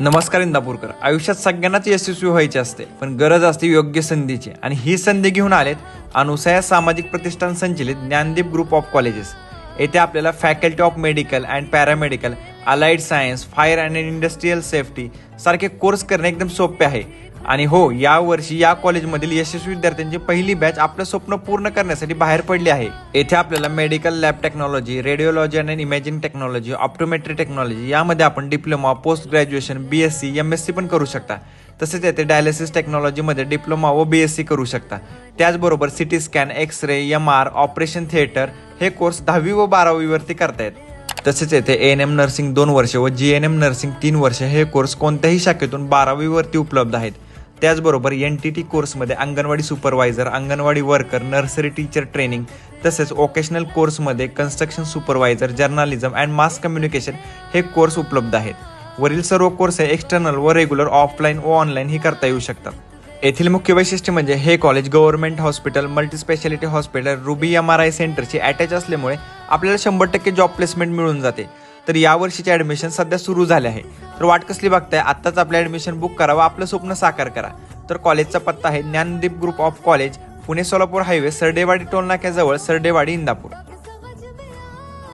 नमस्कार इंदापूरकर. आयुष्यात सगळ्यांनाच यशस्वी व्हायचे असते, पण गरज असते योग्य संधीची. आणि ही संधी घेऊन आलेत अनुसया सामाजिक प्रतिष्ठान संचलित ज्ञानदीप ग्रुप ऑफ कॉलेजेस. येथे आपल्याला faculty of medical and paramedical, allied science, fire and industrial safety सारखे कोर्स करणे एकदम सोपे आहे. आणि हो, या वर्षी या कॉलेजमधील यशस्वी विद्यार्थ्यांची पहिली बॅच आपलं स्वप्न पूर्ण करण्यासाठी बाहेर पडली आहे. येथे आपल्याला medical lab technology, radiology and imaging technology, optometry technology यामध्ये आपण diploma, post graduation, BSc, MSc पण करू शकता. तसेच येथे डायलिसिस टेक्नॉलॉजीमध्ये डिप्लोमा व BSc करू शकता. त्याचबरोबर CT scan, X-ray, MR, operation theatre हे कोर्स 10वी व 12वी वरती करतायत. तसेच येथे ANM नर्सिंग 2 वर्षे व GNM नर्सिंग 3 वर्षे हे कोर्स कोणत्याही शाखेतून 12वी वरती उपलब्ध आहेत. त्याचबरोबर NTT कोर्समध्ये anganwadi supervisor, anganwadi worker, nursery teacher training, तसेच वोकेशनल कोर्समध्ये construction supervisor, journalism and mass communication हे कोर्स उपलब्ध आहेत. वरील सर्व कोर्स हे एक्सटर्नल व रेग्युलर, ऑफलाईन व ऑनलाईन ही करता येऊ शकतात. येथील मुख्य वैशिष्ट्य म्हणजे हे college government hospital, multispeciality hospital, ruby MRI सेंटरची अटॅच असल्यामुळे आपल्याला 100% जॉब प्लेसमेंट मिळून जाते. तर या वर्षीचे ॲडमिशन सध्या सुरू झाले आहे. तर वाट कसली बघताय, आत्ताच आपलं ॲडमिशन बुक करा व आपलं स्वप्न साकार करा. तर कॉलेजचा पत्ता आहे Dnyandeep group of college, Pune Solapur highway, Sardewadi toll नाक्याजवळ, सरडेवाडी, इंदापूर.